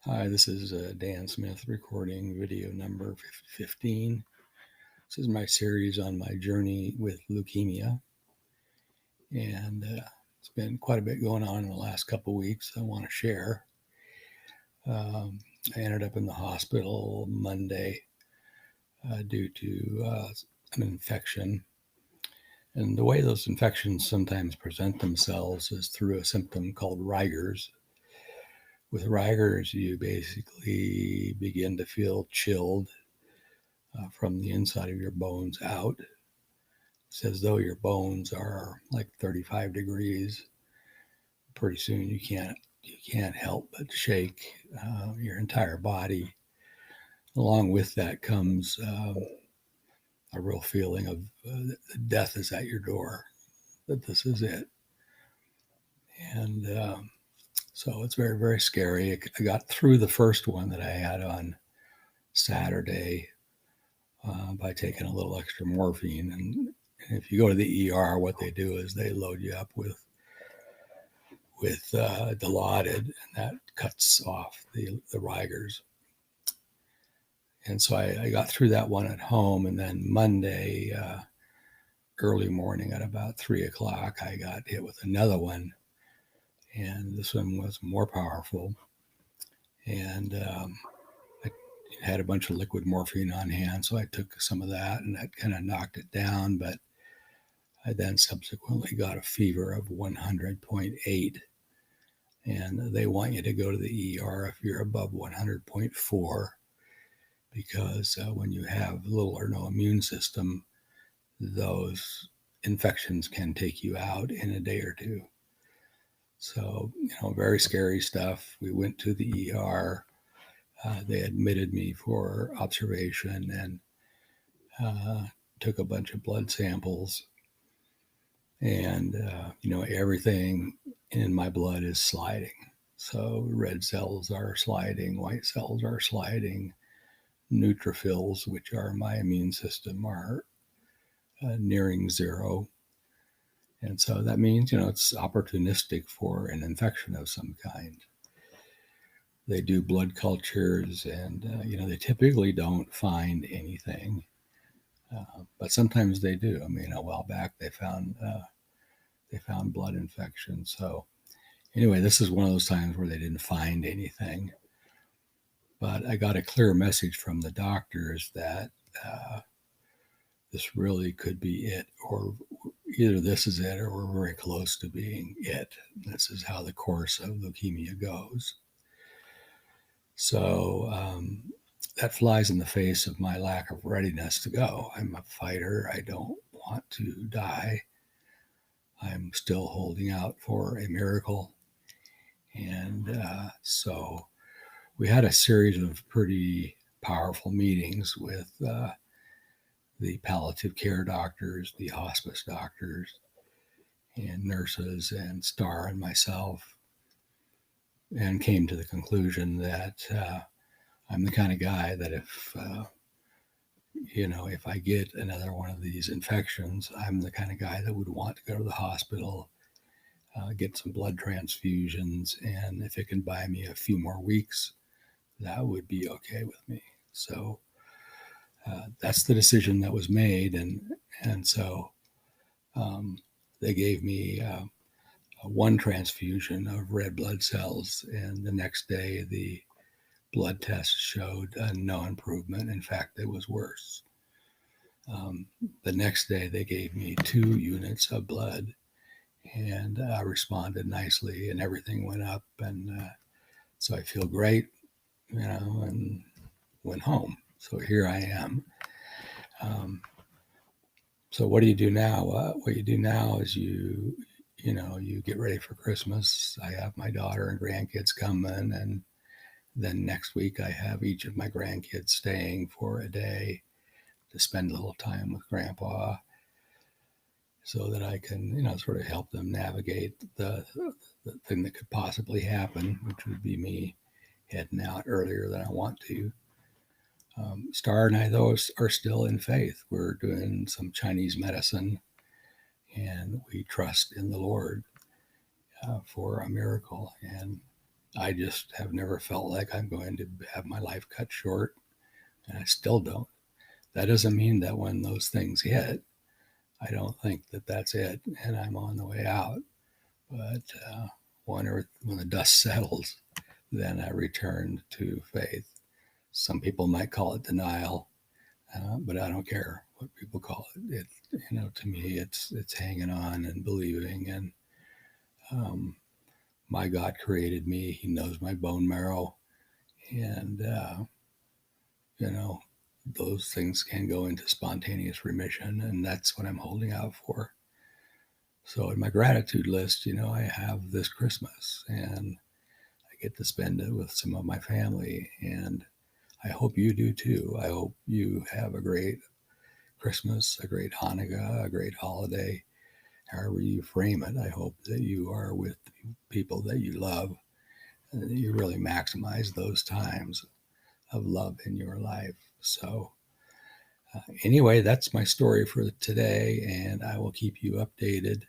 Hi, this is Dan Smith recording video number 15. This is my series on my journey with leukemia, and it's been quite a bit going on in the last couple of weeks I want to share. I ended up in the hospital Monday due to an infection. And the way those infections sometimes present themselves is through a symptom called Rigers. With Rigers, you basically begin to feel chilled from the inside of your bones out. It's as though your bones are like 35 degrees. Pretty soon you can't help but shake your entire body. Along with that comes a real feeling of death is at your door, that this is it. And so it's very, very scary. I got through the first one that I had on Saturday by taking a little extra morphine. And if you go to the ER, what they do is they load you up with Dilaudid, and that cuts off the Rigers. And so I got through that one at home, and then Monday early morning at about 3 o'clock, I got hit with another one, and this one was more powerful. And I had a bunch of liquid morphine on hand, so I took some of that, and that kind of knocked it down. But I then subsequently got a fever of 100.8. And they want you to go to the ER if you're above 100.4, because when you have little or no immune system, those infections can take you out in a day or two. So, very scary stuff. We went to the ER. They admitted me for observation and took a bunch of blood samples. And, everything in my blood is sliding. So red cells are sliding, white cells are sliding, neutrophils, which are my immune system, are nearing zero. And so that means, it's opportunistic for an infection of some kind. They do blood cultures, and, they typically don't find anything. But sometimes they do. I mean, a while back they found blood infection. So anyway, this is one of those times where they didn't find anything. But I got a clear message from the doctors that this really could be it, or either this is it, or we're very close to being it. This is how the course of leukemia goes. So that flies in the face of my lack of readiness to go. I'm a fighter. I don't want to die. I'm still holding out for a miracle. And so we had a series of pretty powerful meetings with the palliative care doctors, the hospice doctors, and nurses, and Star and myself, and came to the conclusion that I'm the kind of guy that if I get another one of these infections, I'm the kind of guy that would want to go to the hospital, get some blood transfusions, and if it can buy me a few more weeks, that would be okay with me. So that's the decision that was made, and so they gave me one transfusion of red blood cells, and the next day the blood test showed no improvement. In fact, it was worse. The next day they gave me 2 units of blood, and I responded nicely, and everything went up, and so I feel great, and went home. So here I am. So what do you do now? What you do now is you get ready for Christmas. I have my daughter and grandkids coming, and then next week I have each of my grandkids staying for a day to spend a little time with Grandpa, so that I can, sort of help them navigate the thing that could possibly happen, which would be me heading out earlier than I want to. Star and I, though, are still in faith. We're doing some Chinese medicine, and we trust in the Lord for a miracle. And I just have never felt like I'm going to have my life cut short, and I still don't. That doesn't mean that when those things hit, I don't think that that's it and I'm on the way out. But when the dust settles, then I return to faith. Some people might call it denial, but I don't care what people call it. To me, it's hanging on and believing. And um, my God created me; He knows my bone marrow, and you know, those things can go into spontaneous remission, and that's what I'm holding out for. So in my gratitude list, I have this Christmas, and I get to spend it with some of my family, and I hope you do too. I hope you have a great Christmas, a great Hanukkah, a great holiday, however you frame it. I hope that you are with people that you love and that you really maximize those times of love in your life. So, anyway, that's my story for today, and I will keep you updated.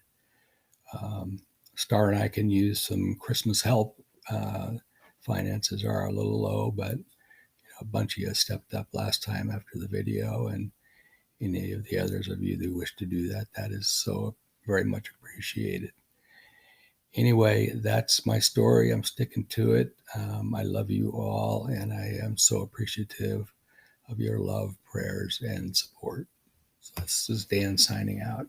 Um, Star and I can use some Christmas help. Finances are a little low, but a bunch of you stepped up last time after the video, and any of the others of you that wish to do that, that is so very much appreciated. Anyway, that's my story. I'm sticking to it. I love you all, and I am so appreciative of your love, prayers, and support. So this is Dan signing out.